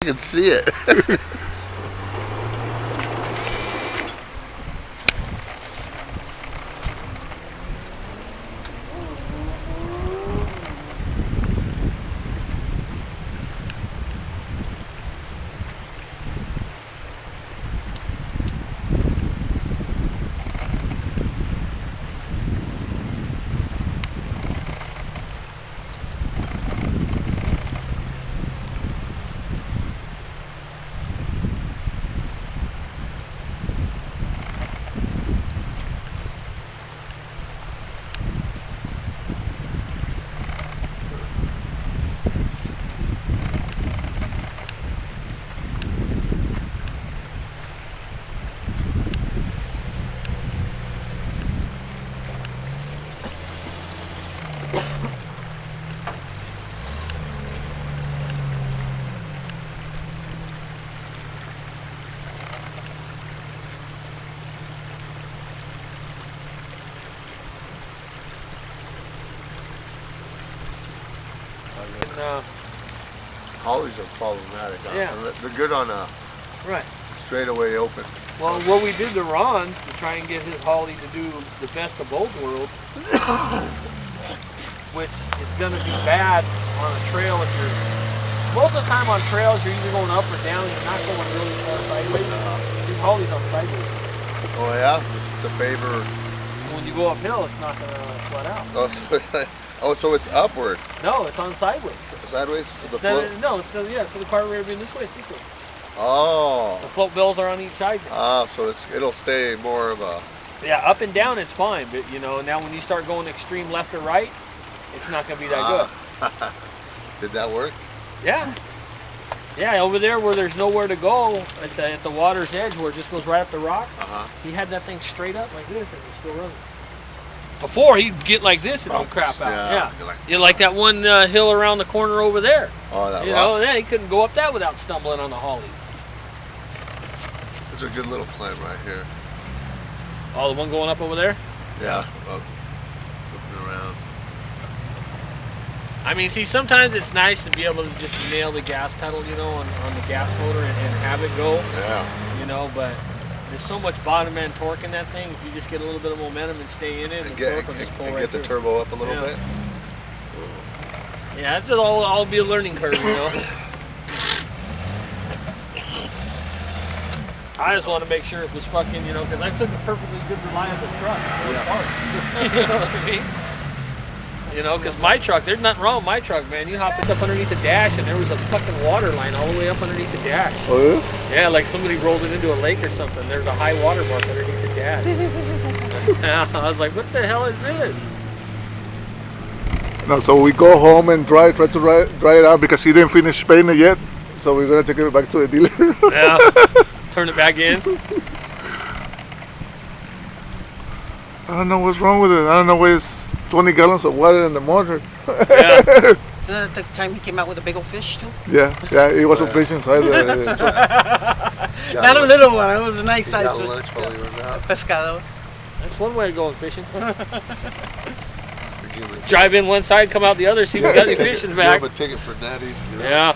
You can see it. Hollies are problematic. Yeah. They're good on a straightaway open. Well, what we did to Ron to try and get his Holly to do the best of both worlds, which is going to be bad on a trail if you're... Most of the time on trails, you're either going up or down. You're not going really far sideways. These Hollies on sideways. Oh, yeah? It's the favor... When you go uphill, it's not going to flood out. So it's upward. No, it's on sideways. Sideways? So the carburetor being this way, it's this way. Oh. The float bills are on each side. So it'll stay more of a... Yeah, up and down it's fine, but you know, now when you start going extreme left or right, it's not going to be that good. Did that work? Yeah. Yeah, over there where there's nowhere to go at the water's edge where it just goes right up the rock, he had that thing straight up like this and it's still running. Before, he'd get like this and it would crap out. Yeah. Like that one hill around the corner over there. Oh, that rock. You know, then he couldn't go up that without stumbling on the Holly. There's a good little climb right here. Oh, the one going up over there? Yeah, looking around. I mean, see, sometimes it's nice to be able to just nail the gas pedal, you know, on the gas motor and have it go. Yeah. You know, but there's so much bottom end torque in that thing. If you just get a little bit of momentum and stay in it, and get the turbo up a little bit. Yeah, it's all be a learning curve, you know. I just want to make sure it was fucking, you know, because I took a perfectly good reliable truck. You know what I mean? You know, because my truck, there's nothing wrong with my truck, man. You hop up underneath the dash, and there was a fucking water line all the way up underneath the dash. Oh, yeah? Yeah, like somebody rolled it into a lake or something. There's a high water mark underneath the dash. I was like, what the hell is this? No, so we go home and try to dry it out because he didn't finish painting it yet. So we're going to take it back to the dealer. Yeah, turn it back in. I don't know what's wrong with it. I don't know why it's 20 gallons of water in the motor. Yeah. Isn't that the time he came out with a big old fish too? Yeah, it was a fish inside the Not a little one, it was a nice size pescado. That's one way of going fishing. Drive in one side, come out the other, see if we got any fish in the back. Have a ticket for natty. Yeah.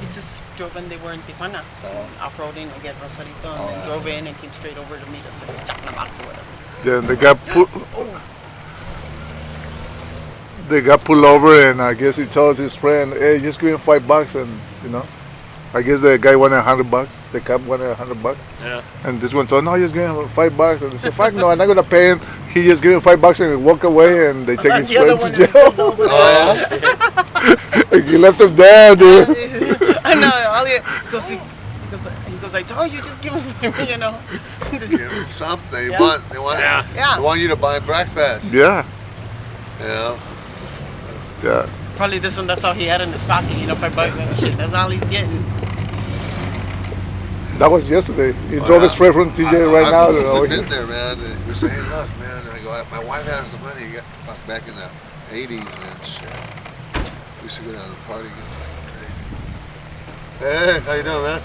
He just drove in, they were in Tijuana, off-roading again, Rosarito, and then drove in and came straight over to meet us in Jack in the Box or whatever. Yeah, they got pulled over, and I guess he told his friend, hey, just give him $5, and you know, I guess the guy wanted $100. The cop wanted $100. Yeah. And this one told, no, just give him $5, and he said, fuck no, I'm not gonna pay him. He just gave him $5 and walk away, and they take his friend to jail. He left him there, dude. I know. He goes, I told you, just give him, you know. Give him something. They want you to buy breakfast. Yeah. Yeah. Yeah. Probably that's all he had in his pocket, you know, $5 and shit. That's all he's getting. That was yesterday. He drove his friend from TJ right now. I've been there, man. We say, hey, look, man. I go, my wife has the money. Back in the 80s, man. Shit. We used to go down to the party. Get like crazy. Hey, how you doing, man?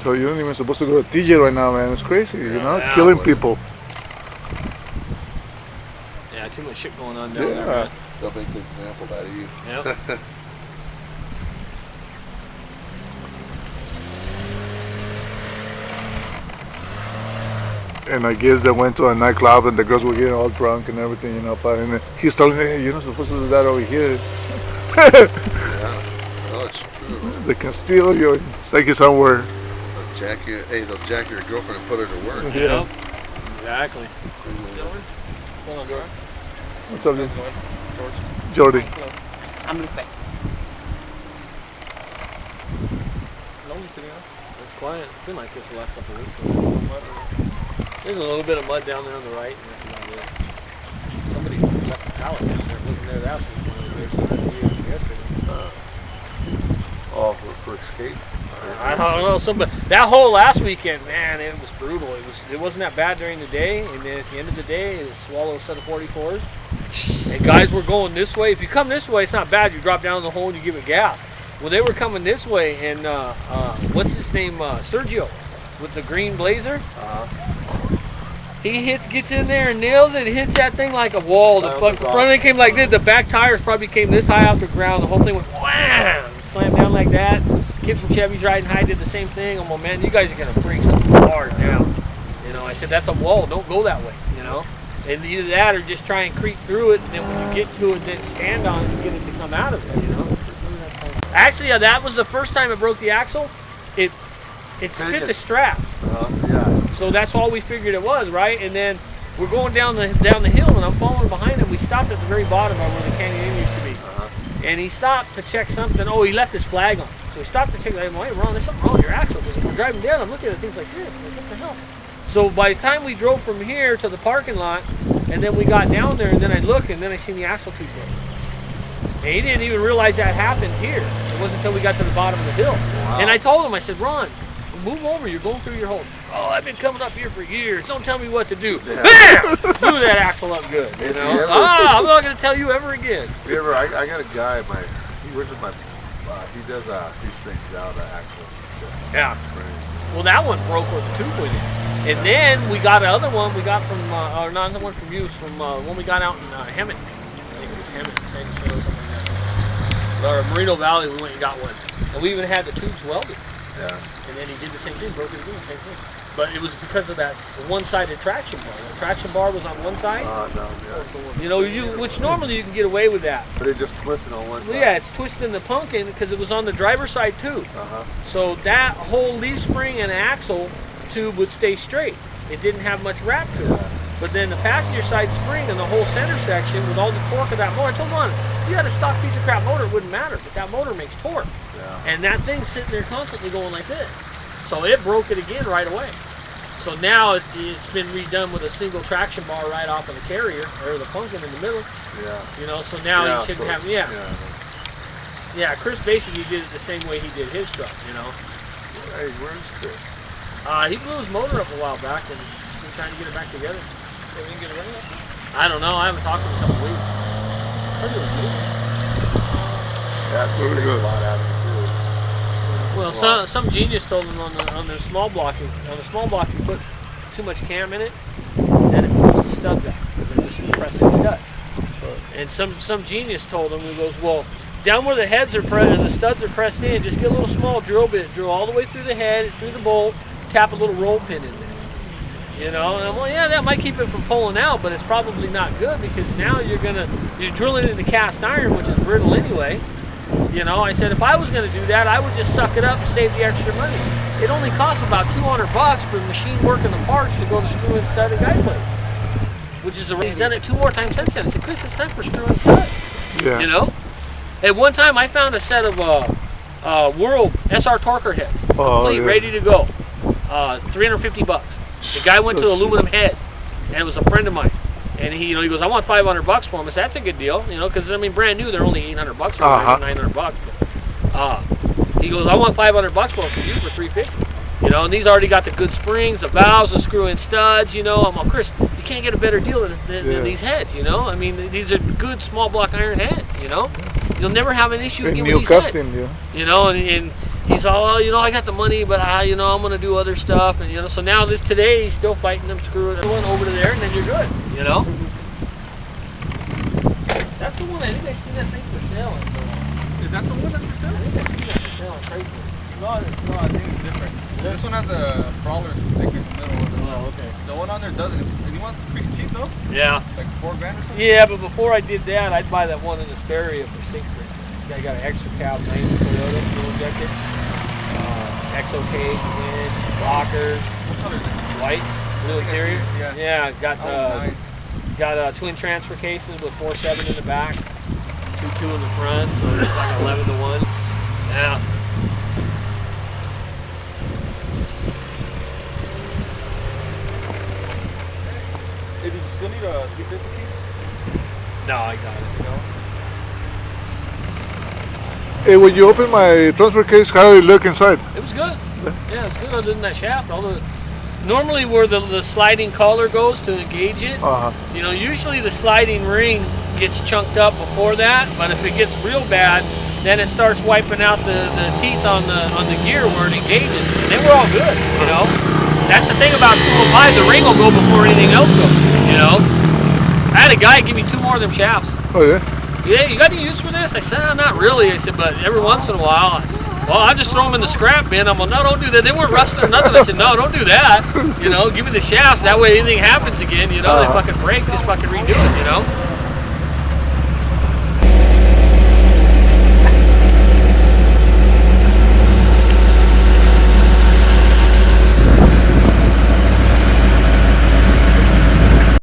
So you're not even supposed to go to TJ right now, man. It's crazy, you know, killing people. too much shit going on down there, man. They'll make an example out of you. Yep. And I guess they went to a nightclub and the girls were getting all drunk and everything, you know. But and he's telling me, hey, you're not supposed to do that over here. Yeah, no, it's true, man. They can steal you, take you somewhere. They'll jack your girlfriend and put her to work. Yeah, exactly. Hold on, George. What's up, dude? George. Jordy. I'm Lupe. It's quiet. It's been like this the last couple of weeks. There's a little bit of mud down there on the right. Somebody left the pallet down there. It wasn't there last week. Yesterday. For escape? I don't know. That whole last weekend, man, it was brutal. It wasn't that bad during the day, and then at the end of the day, it swallowed a set of 44s. And guys were going this way. If you come this way, it's not bad. You drop down in the hole and you give it gas. Well, they were coming this way, and what's his name? Sergio, with the green blazer. He gets in there and nails it. Hits that thing like a wall. The front end came like this. The back tires probably came this high off the ground. The whole thing went wham, slammed down like that. Kid from Chevy's riding high did the same thing. I'm like, man, you guys are gonna break something hard now. You know, I said that's a wall. Don't go that way. You know, and either that or just try and creep through it. And then when you get to it, then stand on it and get it to come out of it. You know. Actually, that was the first time it broke the axle. It fit the strap. Yeah. So that's all we figured it was, right? And then we're going down the hill, and I'm following behind him. We stopped at the very bottom of where the canyon used to be. And he stopped to check something. Oh, he left his flag on. So he stopped to check. I'm like, hey, Ron, there's something wrong with your axle. Because if we're driving down, I'm looking at things like this. I'm like, what the hell? So by the time we drove from here to the parking lot, and then we got down there, and then I looked, and then I seen the axle tube break. And he didn't even realize that happened here. It wasn't until we got to the bottom of the hill. Wow. And I told him, I said, Ron, move over, you're going through your hole. Oh, I've been coming up here for years. Don't tell me what to do. Yeah. Bam! Blew that axle up good, you know. I'm not going to tell you ever again. I got a guy, he works with he does these things out of axle. Yeah. Well, that one broke with the tube with it. And then we got another one we got from, or not the one from you, from one we got out in Hemet. I think it was Hemet, San Diego, something like that. Or Merino Valley, we went and got one. And we even had the tubes welded. Yeah. And then he did the same thing, broke it again, same thing. But it was because of that one-sided traction bar. The traction bar was on one side. You know, which normally you can get away with that. But it just twisted on one side. Yeah, it's twisting the pumpkin because it was on the driver's side too. So that whole leaf spring and axle tube would stay straight. It didn't have much wrap to it. But then the passenger side spring and the whole center section with all the torque of that motor, I told Ron, you had a stock piece of crap motor, it wouldn't matter, but that motor makes torque. Yeah. And that thing sits there constantly going like this. So it broke it again right away. So now it's been redone with a single traction bar right off of the carrier, or the pumpkin in the middle. Yeah. You know, so now he shouldn't have, Yeah, Chris basically did it the same way he did his truck, you know. Hey, where's Chris? He blew his motor up a while back and he's been trying to get it back together. So we can get it running up? I don't know. I haven't talked to him in a couple weeks. That's pretty good. Well, some genius told him on their small block, you put too much cam in it, then it pulls the studs out. They're just pressing studs. And some genius told him, he goes, well, down where the heads are pressed and the studs are pressed in, just get a little small drill bit, drill all the way through the head, through the bolt, tap a little roll pin in there. You know, and I'm like, yeah, that might keep it from pulling out, but it's probably not good because now you're drilling it into cast iron, which is brittle anyway. You know, I said if I was going to do that, I would just suck it up and save the extra money. It only costs about $200 for the machine working the parts to go to screw and stud and guide plate, which is he's done it 2 more times since then. I said, Chris, it's time for screw and stud. Yeah. You know, at one time I found a set of World SR Torquer heads, complete, ready to go, $350. The guy went to aluminum heads, and it was a friend of mine. And he goes, I want $500 for them. I said, that's a good deal, you know, because I mean, brand new, they're only $800 for them, $900. But, he goes, I want $500 for them for you for $350. You know, and these already got the good springs, the valves, the screw-in studs. You know, I'm like, Chris, you can't get a better deal than these heads. You know, I mean, these are good small block iron heads. You know, you'll never have an issue again with these heads. You know, and he's all, you know, I got the money, but you know, I'm gonna do other stuff, and you know, so now today he's still fighting them screw it one over to there, and then you're good. You know. the one. I think I seen that thing for sale. Is that the one that's for sale? I think I seen that for sale on Craigslist. No, I think it's different. This one has a crawler stick in the middle. Oh, okay. The one on there doesn't. And you want pretty cheap though? Yeah. Like $4 grand or something? Yeah, but before I did that, I'd buy that one in Hesperia for $6 grand. I got an extra cab 90 Toyota fuel injected. Exo cage, wind, rockers. What color is it? White, blue interior. Yeah. Got nice. got twin transfer cases with 4.7 in the back, 2.2 in the front, so it's like 11-to-1. Yeah. Hey, did you still need a 350 piece? No, I got it. No. Hey, when you open my transfer case, how did it look inside? It was good. Yeah, it's good other than that shaft. Normally where the sliding collar goes to engage it, you know, usually the sliding ring gets chunked up before that, but if it gets real bad, then it starts wiping out the teeth on the gear where it engages. And they were all good, you know. That's the thing about 205, the ring will go before anything else goes, you know. I had a guy give me 2 more of them shafts. Oh, yeah? Yeah, you got any use for this? I said, not really. I said, but every once in a while, well, I just throw them in the scrap bin. I'm like, no, don't do that. They weren't rusted or nothing. I said, no, don't do that. You know, give me the shafts. That way anything happens again, you know, they fucking break, just fucking redo it, you know.